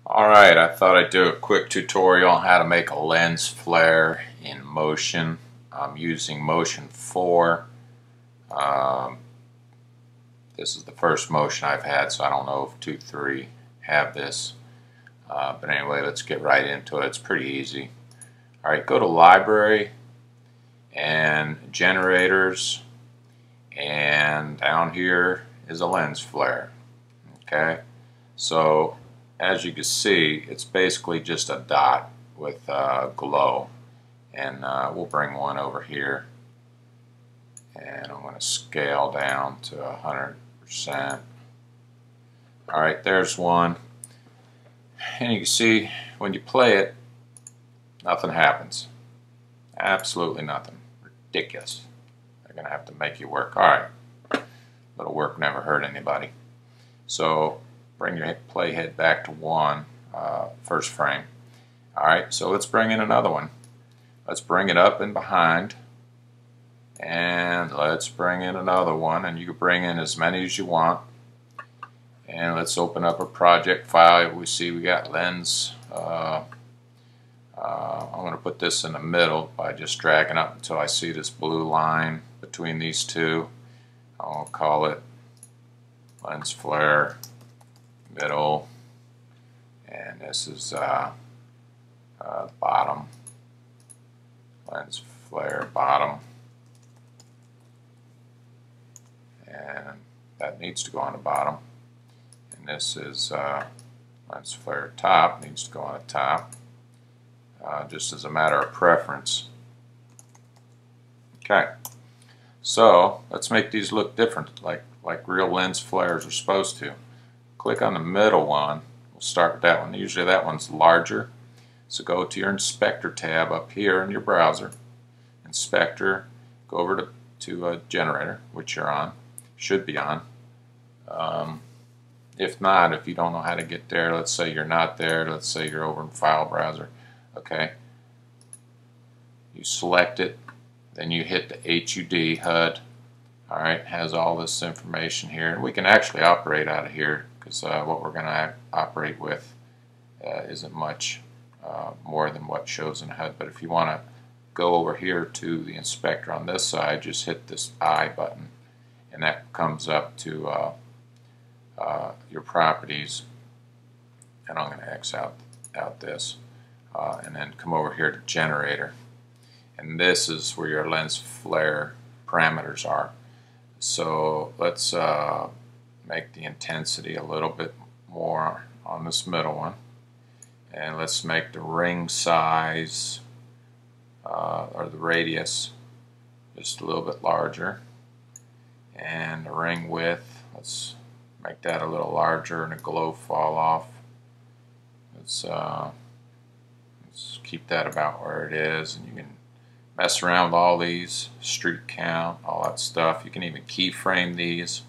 Alright, I thought I'd do a quick tutorial on how to make a lens flare in Motion. I'm using Motion 4. Um, this is the first Motion I've had, so I don't know if 2, 3 have this. But anyway, let's get right into it. It's pretty easy. Alright, go to Library and Generators, and down here is a lens flare. Okay, so as you can see, it's basically just a dot with glow, and we'll bring one over here, and I'm going to scale down to 100%. Alright, there's one, and you can see when you play it, nothing happens. Absolutely nothing. Ridiculous. They're going to have to make you work. Alright, little work never hurt anybody. So bring your playhead back to 1, first frame. Alright, so let's bring in another one. Let's bring it up and behind, and let's bring in another one, and you can bring in as many as you want. And let's open up a project file. We see we got lens. I'm going to put this in the middle by just dragging up until I see this blue line between these two. I'll call it lens flare middle, and this is bottom, lens flare bottom, and that needs to go on the bottom, and this is lens flare top, needs to go on the top, just as a matter of preference. Okay, so let's make these look different, like real lens flares are supposed to. Click on the middle one. We'll start with that one. Usually that one's larger. So go to your Inspector tab up here in your browser. Inspector, go over to a generator, which you're on. Should be on. If not, if you don't know how to get there, let's say you're not there, let's say you're over in File Browser. Okay. You select it, then you hit the HUD, HUD. Alright, has all this information here. And we can actually operate out of here, because what we're going to operate with isn't much more than what shows in HUD. But if you want to go over here to the inspector on this side, just hit this I button, and that comes up to your properties. And I'm going to X out this, and then come over here to generator. And this is where your lens flare parameters are. So let's make the intensity a little bit more on this middle one, and let's make the ring size or the radius just a little bit larger, and the ring width, let's make that a little larger, and the glow fall off, let's keep that about where it is. And you can mess around with all these, streak count, all that stuff. You can even keyframe these.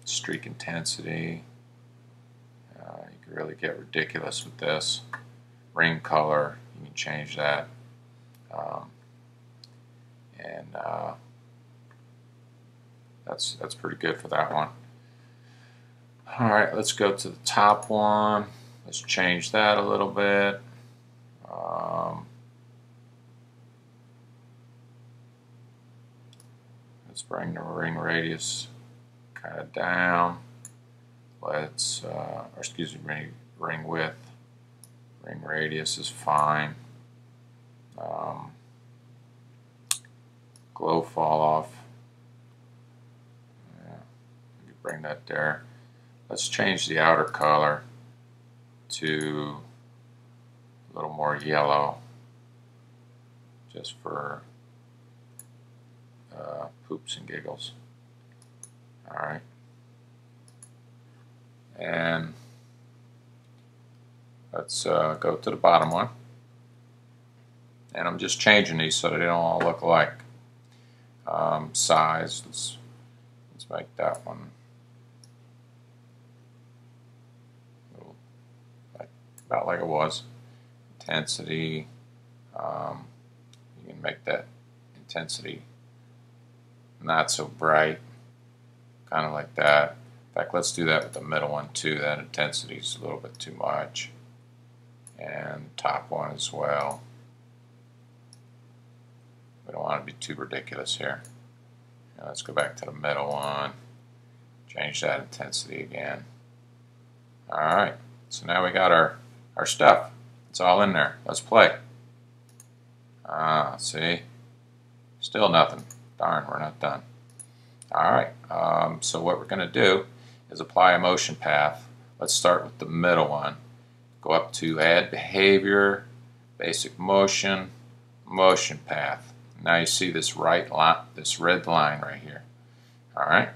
Streak intensity. You can really get ridiculous with this. Ring color, you can change that. And that's pretty good for that one. Alright, let's go to the top one. Let's change that a little bit. Let's bring the ring radius kind of down. Let's, or excuse me, ring width. Ring radius is fine. Glow fall off. Yeah, you can bring that there. Let's change the outer color to a little more yellow, just for poops and giggles. Alright, and let's go to the bottom one, and I'm just changing these so they don't all look alike. Size, let's make that one about like it was. Intensity, you can make that intensity not so bright, kind of like that. fact, let's do that with the middle one too. That intensity is a little bit too much. And top one as well. We don't want to be too ridiculous here. Now let's go back to the middle one. Change that intensity again. Alright, so now we got our stuff. It's all in there. Let's play. See? Still nothing. Darn, we're not done. Alright, so what we're going to do is apply a motion path. Let's start with the middle one. Go up to Add Behavior, Basic Motion, Motion Path. Now you see this red line right here. Alright.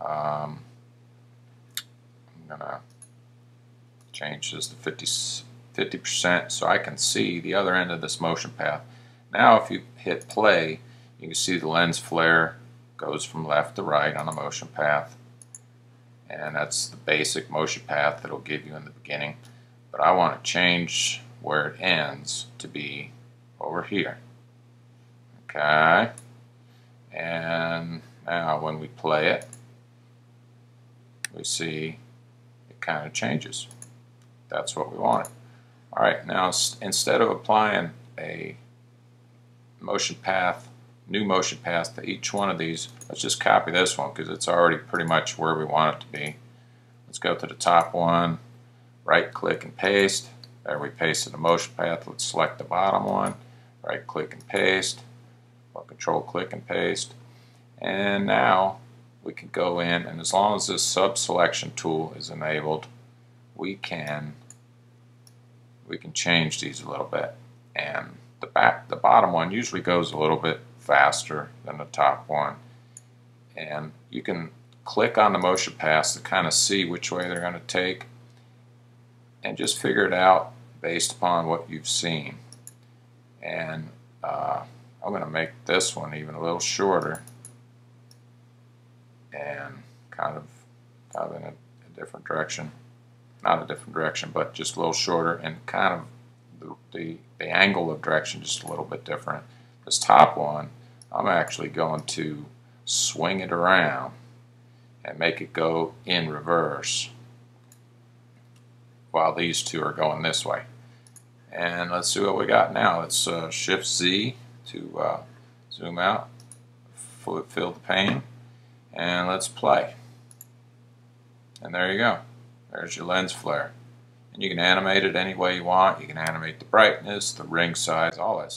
I'm going to change this to 50% so I can see the other end of this motion path. Now if you hit play, you can see the lens flare goes from left to right on the motion path. And that's the basic motion path that it'll give you in the beginning. But I want to change where it ends to be over here. Okay. And now when we play it, we see it kind of changes. That's what we wanted. Alright, now instead of applying a motion path, new motion path to each one of these, let's just copy this one because it's already pretty much where we want it to be. Let's go to the top one, right click and paste. There, we pasted the motion path. Let's select the bottom one, right click and paste, or control click and paste. And now we can go in, and as long as this sub selection tool is enabled, we can change these a little bit. And the bottom one usually goes a little bit faster than the top one. And you can click on the motion paths to kind of see which way they're going to take, and just figure it out based upon what you've seen. And I'm going to make this one even a little shorter, and kind of in a different direction. Not a different direction, but just a little shorter, and kind of the angle of direction just a little bit different. This top one, I'm actually going to swing it around and make it go in reverse while these two are going this way. And let's see what we got now. Let's Shift Z to zoom out, fill the pane, and let's play. And there you go. There's your lens flare. And you can animate it any way you want. You can animate the brightness, the ring size, all that stuff.